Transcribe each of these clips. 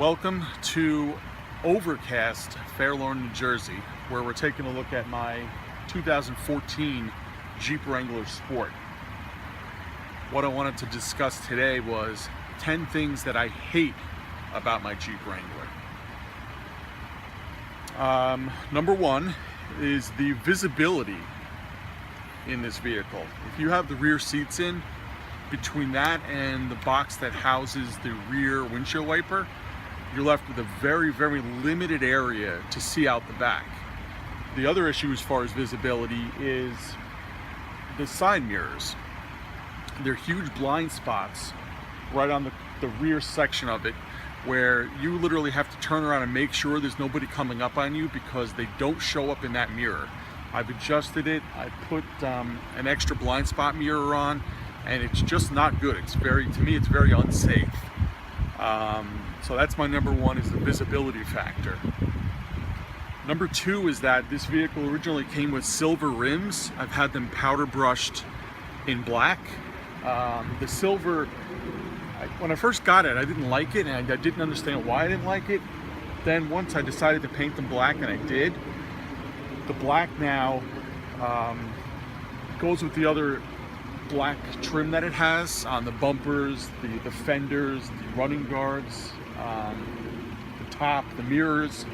Welcome to overcast Fair Lawn, New Jersey, where we're taking a look at my 2014 Jeep Wrangler Sport. What I wanted to discuss today was 10 things that I hate about my Jeep Wrangler. Number one is the visibility in this vehicle. If you have the rear seats in, between that and the box that houses the rear windshield wiper, you're left with a very, very limited area to see out the back. The other issue as far as visibility is the side mirrors. They're huge blind spots right on the rear section of it, where you literally have to turn around and make sure there's nobody coming up on you because they don't show up in that mirror. I've adjusted it. I put an extra blind spot mirror on, and it's just not good. To me, it's very unsafe. So that's my number one, is the visibility factor. Number two is that this vehicle originally came with silver rims. I've had them powder brushed in black. The silver, when I first got it, I didn't like it, and I didn't understand why I didn't like it. Then once I decided to paint them black, and I did, the black now goes with the other black trim that it has on the bumpers, the fenders, the running guards, the top, the mirrors.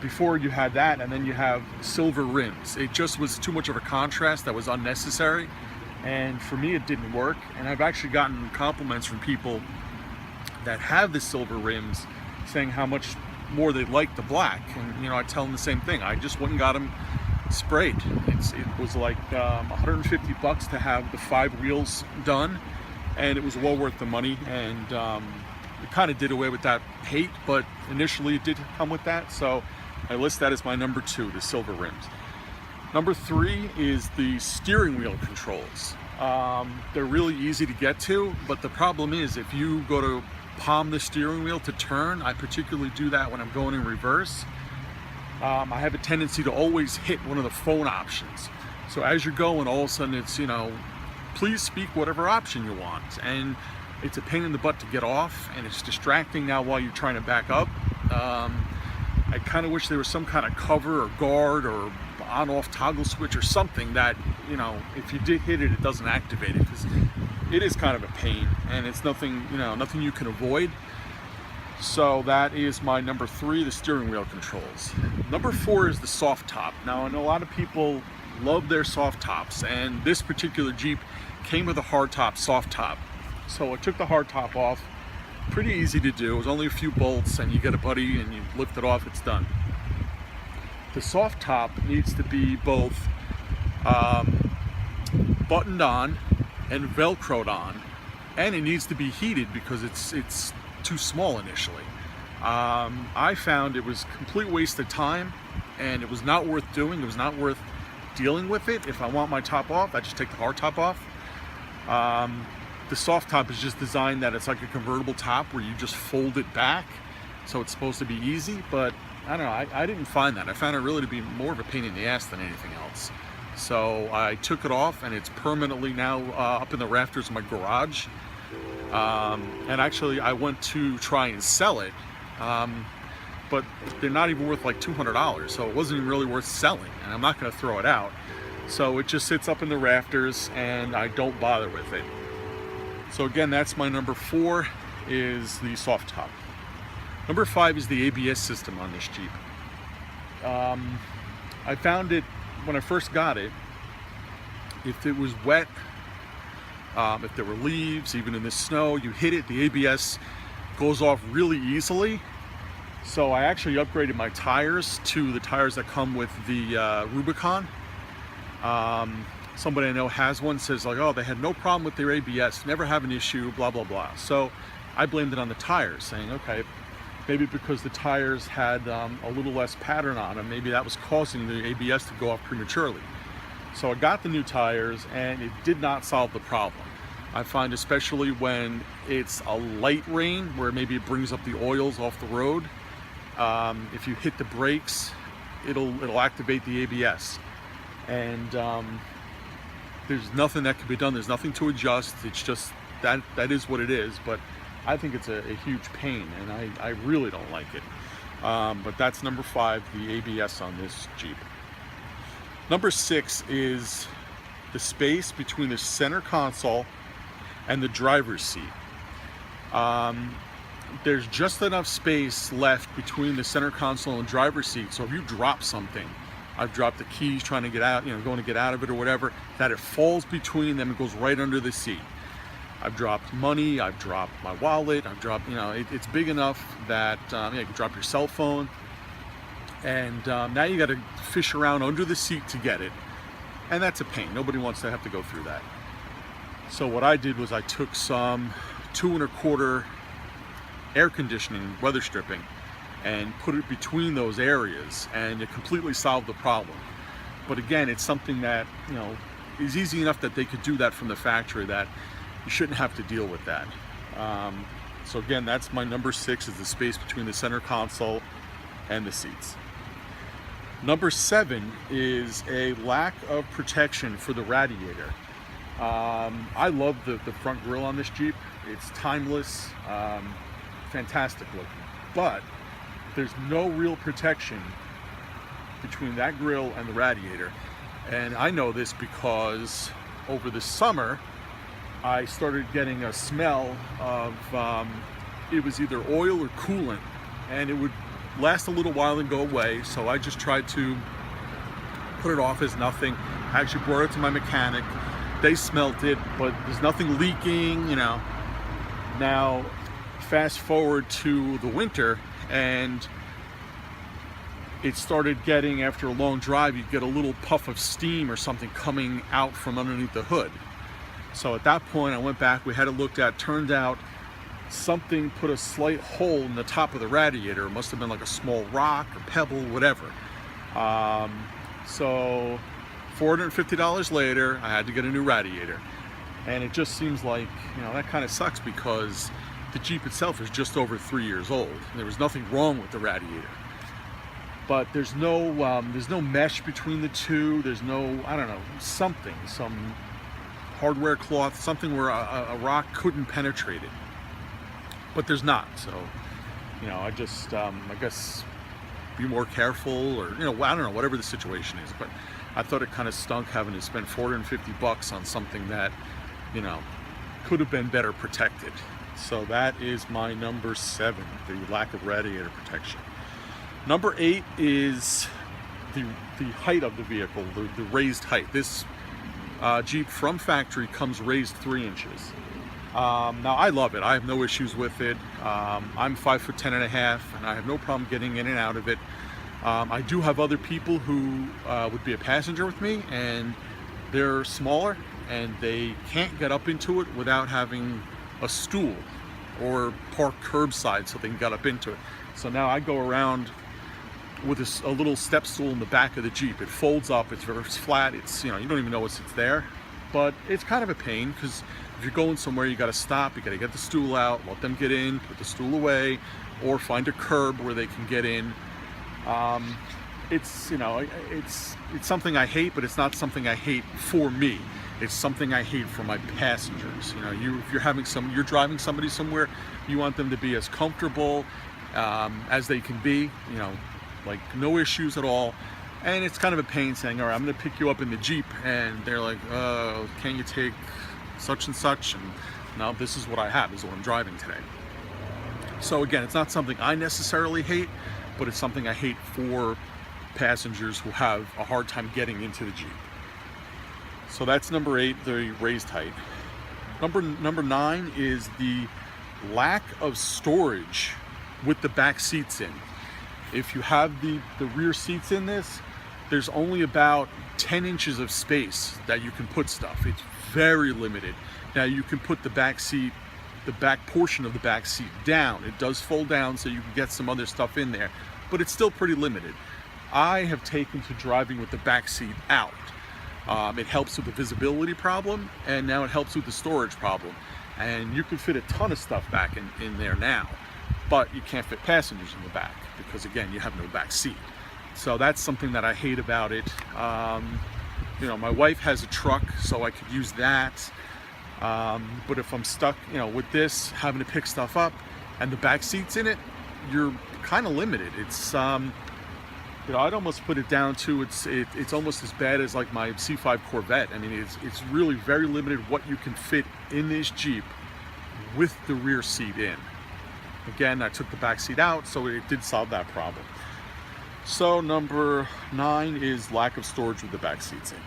Before you had that, and then you have silver rims. It just was too much of a contrast that was unnecessary, and for me it didn't work. And I've actually gotten compliments from people that have the silver rims saying how much more they like the black, and I tell them the same thing. I just went and got them sprayed. It was like $150 to have the 5 wheels done, and it was well worth the money. And it kind of did away with that hate, but initially it did come with that, so I list that as my number two, the silver rims. Number three is the steering wheel controls. They're really easy to get to, but the problem is if you go to palm the steering wheel to turn, I particularly do that when I'm going in reverse, I have a tendency to always hit one of the phone options. So as you're going, all of a sudden it's, please speak whatever option you want. And it's a pain in the butt to get off, and it's distracting now while you're trying to back up. I kind of wish there was some kind of cover or guard or on-off toggle switch or something that, if you did hit it, it doesn't activate it, because it is kind of a pain, and it's nothing you can avoid. So that is my number three, the steering wheel controls. Number four is the soft top. Now, I know a lot of people love their soft tops, and this particular Jeep came with a hard top, soft top. So I took the hard top off. Pretty easy to do. It was only a few bolts, and you get a buddy and you lift it off, it's done. The soft top needs to be both buttoned on and velcroed on, and it needs to be heated because it's too small initially. I found it was a complete waste of time, and it was not worth doing. It was not worth dealing with it. If I want my top off, I just take the hard top off. The soft top is just designed that it's like a convertible top where you just fold it back, so it's supposed to be easy, but I don't know, I didn't find that. I found it really to be more of a pain in the ass than anything else. So I took it off, and it's permanently now up in the rafters of my garage. And actually I went to try and sell it, but they're not even worth like $200, so it wasn't even really worth selling, and I'm not going to throw it out. So it just sits up in the rafters, and I don't bother with it. So again, that's my number four, is the soft top. Number five is the ABS system on this Jeep. I found it when I first got it, if it was wet, if there were leaves, even in the snow, you hit it, the ABS goes off really easily. So I actually upgraded my tires to the tires that come with the Rubicon. Somebody I know has one, says like, oh, they had no problem with their ABS, never have an issue, blah, blah, blah. So I blamed it on the tires, saying, okay, maybe because the tires had a little less pattern on them, maybe that was causing the ABS to go off prematurely. So I got the new tires, and it did not solve the problem. I find especially when it's a light rain, where maybe it brings up the oils off the road, if you hit the brakes, it'll activate the ABS. And there's nothing that can be done. There's nothing to adjust. It's just that is what it is. But I think it's a huge pain, and I really don't like it. But that's number 5, the ABS on this Jeep. Number 6 is the space between the center console and the driver's seat. There's just enough space left between the center console and driver's seat, so if you drop something, I've dropped the keys trying to get out, going to get out of it or whatever, that it falls between them and goes right under the seat. I've dropped money, I've dropped my wallet, I've dropped, it's big enough that you can drop your cell phone, and now you got to fish around under the seat to get it, and that's a pain. Nobody wants to have to go through that. So what I did was I took some 2 1/4 air conditioning weather stripping and put it between those areas, and it completely solved the problem. But again, it's something that is easy enough that they could do that from the factory, that you shouldn't have to deal with that. So again, that's my number 6, is the space between the center console and the seats. Number 7 is a lack of protection for the radiator. I love the front grille on this Jeep. It's timeless, fantastic looking, but there's no real protection between that grille and the radiator. And I know this because over the summer I started getting a smell of, it was either oil or coolant, and it would last a little while and go away. So I just tried to put it off as nothing. I actually brought it to my mechanic. They smelt it, but there's nothing leaking, Now, fast forward to the winter, and it started getting, after a long drive, you'd get a little puff of steam or something coming out from underneath the hood. So at that point, I went back, we had it looked at. Turned out something put a slight hole in the top of the radiator. It must have been like a small rock or pebble, whatever. So $450 later, I had to get a new radiator. And it just seems like, that kind of sucks, because the Jeep itself is just over 3 years old. There was nothing wrong with the radiator. But there's no mesh between the two. There's no, some hardware cloth, something where a rock couldn't penetrate it. But there's not. So, I guess be more careful, or, whatever the situation is. But I thought it kind of stunk having to spend $450 on something that, could have been better protected. So that is my number 7, the lack of radiator protection. Number 8 is the height of the vehicle, the raised height. This Jeep from factory comes raised 3 inches. Now I love it. I have no issues with it. I'm 5'10" and a half, and I have no problem getting in and out of it. I do have other people who would be a passenger with me, and they're smaller, and they can't get up into it without having a stool or park curbside so they can get up into it. So now I go around with a little step stool in the back of the Jeep. It folds up, it's very flat, it's, you don't even know it's there. But it's kind of a pain, because if you're going somewhere, you got to stop, you got to get the stool out, let them get in, put the stool away, or find a curb where they can get in. It's something I hate, but it's not something I hate for me. It's something I hate for my passengers. If you're driving somebody somewhere, you want them to be as comfortable as they can be. Like no issues at all. And it's kind of a pain saying, all right, I'm going to pick you up in the Jeep, and they're like, can you take such and such? And no, this is what I have. This is what I'm driving today. So again, it's not something I necessarily hate, but it's something I hate for passengers who have a hard time getting into the Jeep. So that's number 8, the raised height. Number 9 is the lack of storage with the back seats in. If you have the rear seats in this, there's only about 10 inches of space that you can put stuff. It's very limited. Now you can put the back seat, the back portion of the back seat down. It does fold down so you can get some other stuff in there, but it's still pretty limited. I have taken to driving with the back seat out. It helps with the visibility problem, and now it helps with the storage problem. And you can fit a ton of stuff back in there now, but you can't fit passengers in the back because, again, you have no back seat. So that's something that I hate about it. My wife has a truck, so I could use that. But if I'm stuck, with this, having to pick stuff up and the back seats in it, you're kind of limited. It's, I'd almost put it down to it's almost as bad as like my C5 Corvette. I mean, it's really very limited what you can fit in this Jeep with the rear seat in. Again, I took the back seat out, so it did solve that problem. So number 9 is lack of storage with the back seats in.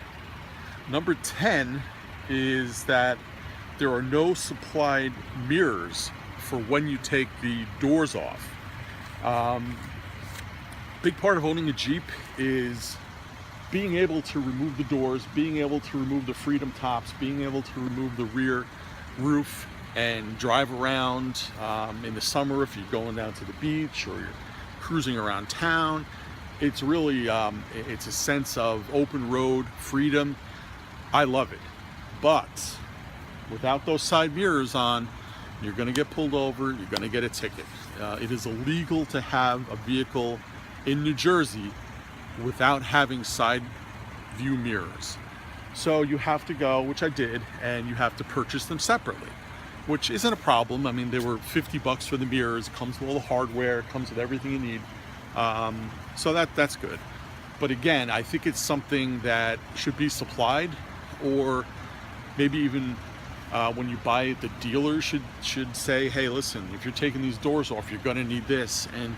Number 10 is that there are no supplied mirrors for when you take the doors off. Big part of owning a Jeep is being able to remove the doors, being able to remove the freedom tops, being able to remove the rear roof and drive around in the summer if you're going down to the beach or you're cruising around town. It's really, it's a sense of open road freedom. I love it. But without those side mirrors on, you're gonna get pulled over, you're gonna get a ticket. It is illegal to have a vehicle in New Jersey without having side view mirrors. So you have to go, which I did, and you have to purchase them separately, which isn't a problem. I mean, they were $50 for the mirrors. It comes with all the hardware, it comes with everything you need. So that's good. But again, I think it's something that should be supplied, or maybe even when you buy it, the dealer should say, hey, listen, if you're taking these doors off, you're gonna need this, and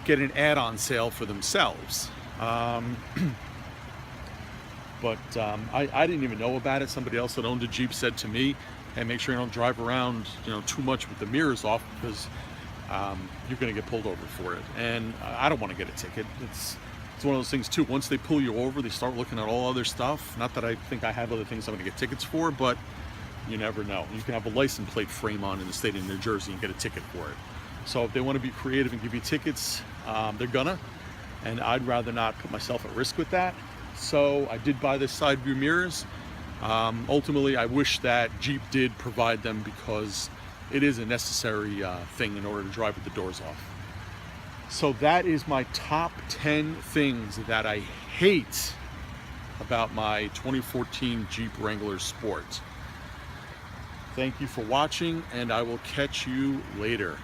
get an add-on sale for themselves. But I didn't even know about it. Somebody else that owned a Jeep said to me, hey, make sure you don't drive around too much with the mirrors off, because you're going to get pulled over for it. And I don't want to get a ticket. It's one of those things too, once they pull you over, they start looking at all other stuff. Not that I think I have other things I'm going to get tickets for, but you never know. You can have a license plate frame on in the state of New Jersey and get a ticket for it. So if they want to be creative and give you tickets, they're gonna, and I'd rather not put myself at risk with that. So I did buy the side view mirrors. Ultimately, I wish that Jeep did provide them, because it is a necessary thing in order to drive with the doors off. So that is my top 10 things that I hate about my 2014 Jeep Wrangler Sport. Thank you for watching, and I will catch you later.